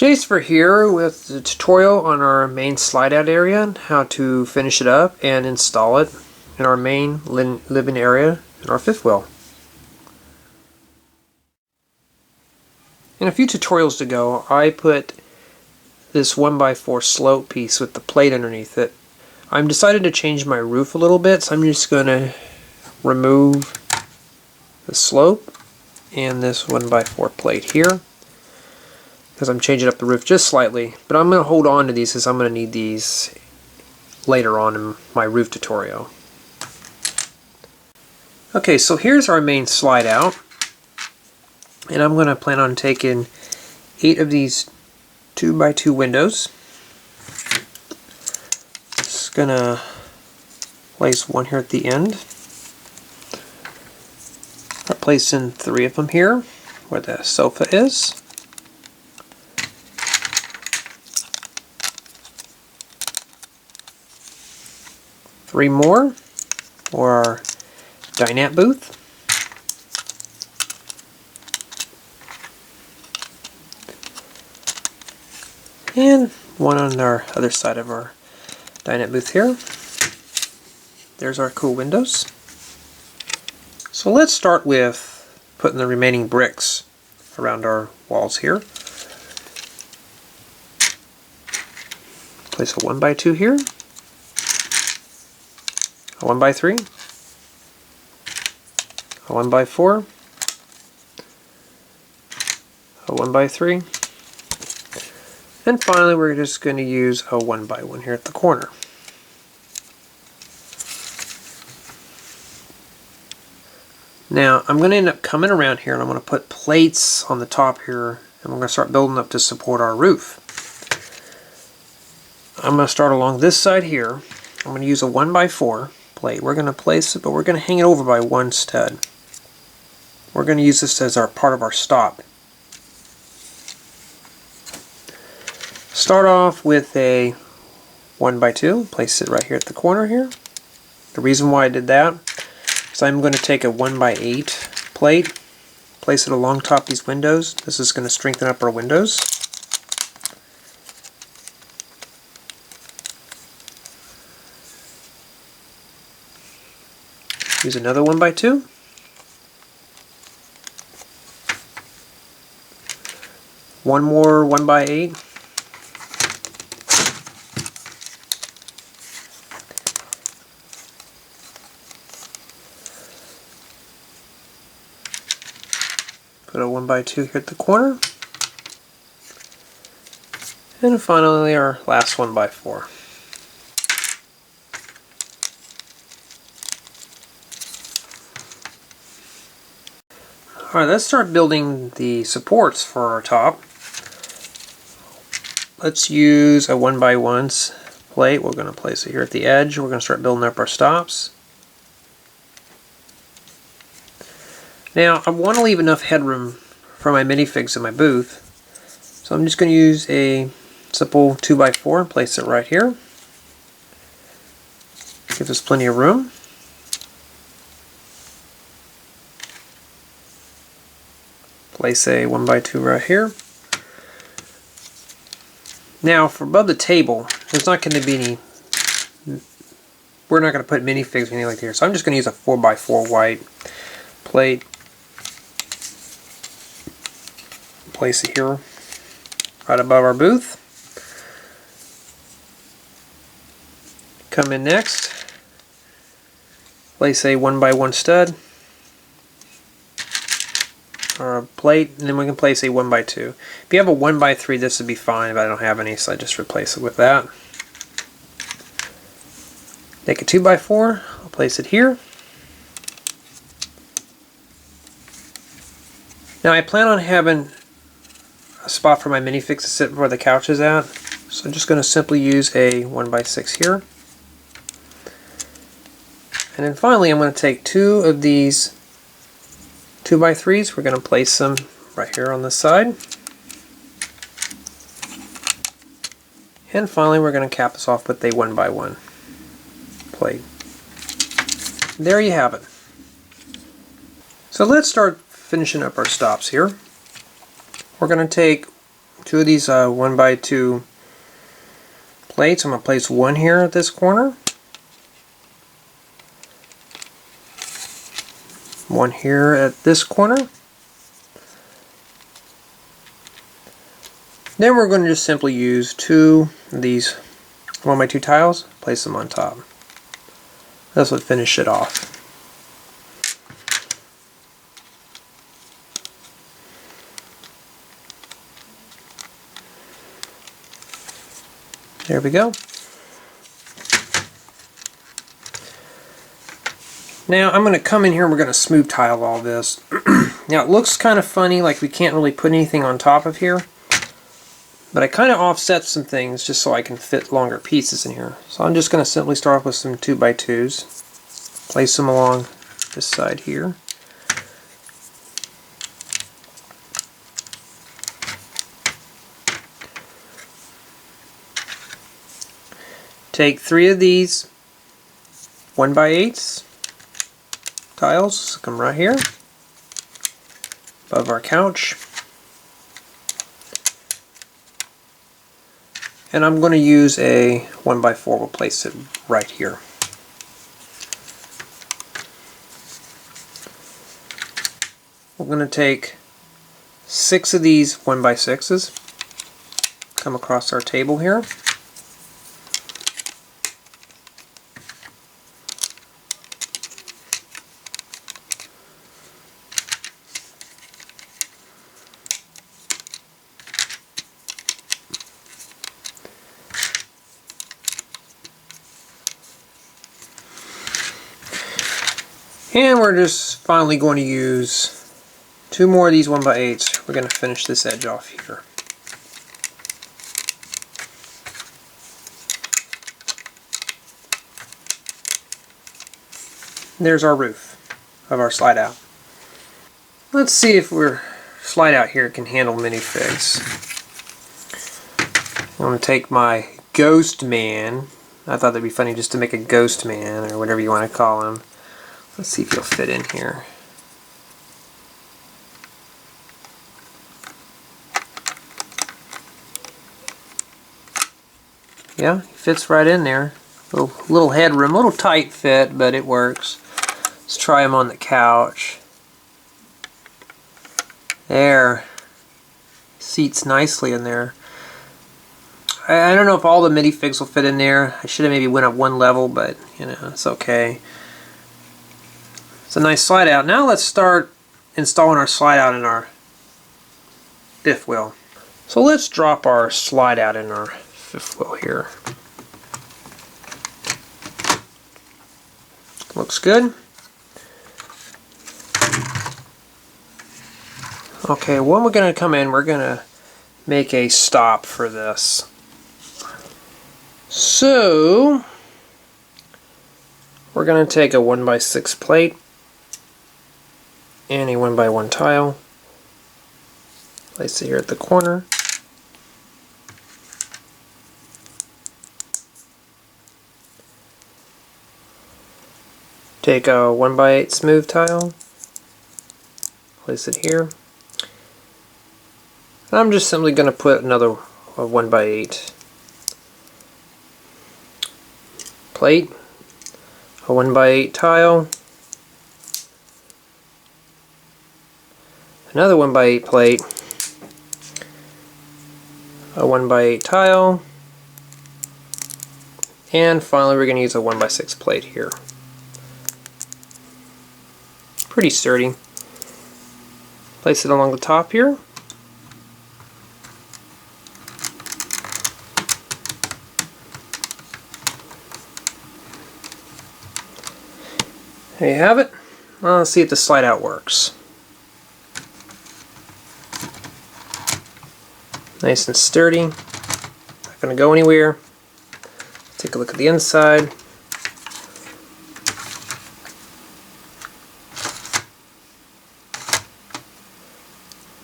JAYSTEPHER here with the tutorial on our main slide out area and how to finish it up and install it in our main living area in our fifth wheel. In a few tutorials ago I put this 1x4 slope piece with the plate underneath it. I'm decided to change my roof a little bit, so I'm just going to remove the slope and this 1x4 plate here, because I'm changing up the roof just slightly, but I'm going to hold on to these because I'm going to need these later on in my roof tutorial. Okay, so here's our main slide out, and I'm going to plan on taking 8 of these 2x2 windows. Just going to place one here at the end. I'm placing 3 of them here where the sofa is. Three more for our dinette booth. And one on our other side of our dinette booth here. There's our cool windows. So let's start with putting the remaining bricks around our walls here. Place a 1x2 here. A 1x3, a 1x4, a 1x3, and finally we're just going to use a 1x1 here at the corner. Now I'm going to end up coming around here and I'm going to put plates on the top here, and we're going to start building up to support our roof. I'm going to start along this side here. I'm going to use a 1x4 plate. We're going to place it, but we're going to hang it over by one stud. We're going to use this as our part of our stop. Start off with a 1x2. Place it right here at the corner here. The reason why I did that is I'm going to take a 1x8 plate, place it along top these windows. This is going to strengthen up our windows. Use another 1x2. One more 1x8. Put a 1x2 here at the corner. And finally our last 1x4. Alright, let's start building the supports for our top. Let's use a 1x1 plate. We're going to place it here at the edge. We're going to start building up our stops. Now, I want to leave enough headroom for my minifigs in my booth, so I'm just going to use a simple 2x4 and place it right here. Gives us plenty of room. Place a 1x2 right here. Now for above the table, there's not going to be any, we're not going to put minifigs or anything like here, so I'm just going to use a 4x4 white plate. Place it here right above our booth. Come in next, place a 1x1 stud or a plate, and then we can place a 1x2. If you have a 1x3, this would be fine, but I don't have any, so I just replace it with that. Take a 2x4, I'll place it here. Now I plan on having a spot for my minifigs to sit where the couch is at, so I'm just going to simply use a 1x6 here. And then finally I'm going to take 2 of these 2x3s. We're going to place them right here on this side. And finally we're going to cap this off with a 1x1 plate. There you have it. So let's start finishing up our stops here. We're going to take two of these 1x2 plates. I'm going to place one here at this corner, one here at this corner. Then we're going to just simply use two of these 1x2 tiles, place them on top. This would finish it off. There we go. Now I'm going to come in here and we're going to smooth tile all this. Now it looks kind of funny, like we can't really put anything on top of here. But I kind of offset some things just so I can fit longer pieces in here. So I'm just going to simply start off with some 2x2s. Place them along this side here. Take three of these 1x8s tiles, come right here above our couch. And I'm going to use a 1x4, we'll place it right here. We're going to take 6 of these 1x6s, come across our table here. And we're just finally going to use 2 more of these 1x8s. We're going to finish this edge off here. There's our roof of our slide out. Let's see if our slide out here can handle minifigs. I'm going to take my ghost man. I thought that'd be funny just to make a ghost man or whatever you want to call him. Let's see if he'll fit in here. Yeah, he fits right in there. Little headroom, a little tight fit, but it works. Let's try him on the couch. There. Seats nicely in there. I don't know if all the minifigs will fit in there. I should have maybe went up one level, but you know, it's okay. It's a nice slide out. Now let's start installing our slide out in our fifth wheel. So let's drop our slide out in our fifth wheel here. Looks good. Okay, when we're going to come in, we're going to make a stop for this. So we're going to take a 1x6 plate and a 1x1 tile. Place it here at the corner. Take a 1x8 smooth tile. Place it here. And I'm just simply going to put another 1x8 plate, a 1x8 tile, another 1x8 plate, a 1x8 tile, and finally we're going to use a 1x6 plate here. Pretty sturdy. Place it along the top here. There you have it. Well, let's see if the slide out works. Nice and sturdy. Not going to go anywhere. Take a look at the inside.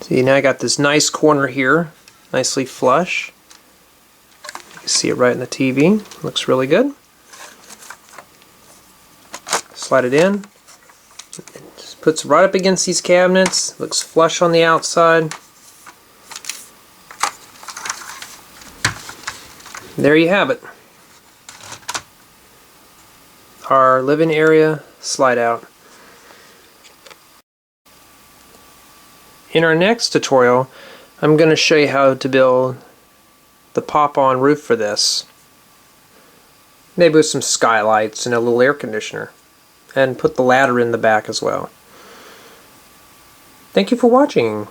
See, now I got this nice corner here, nicely flush. You can see it right in the TV. Looks really good. Slide it in. It just puts right up against these cabinets. Looks flush on the outside. There you have it. Our living area slide out. In our next tutorial, I'm going to show you how to build the pop-on roof for this. Maybe with some skylights and a little air conditioner. And put the ladder in the back as well. Thank you for watching.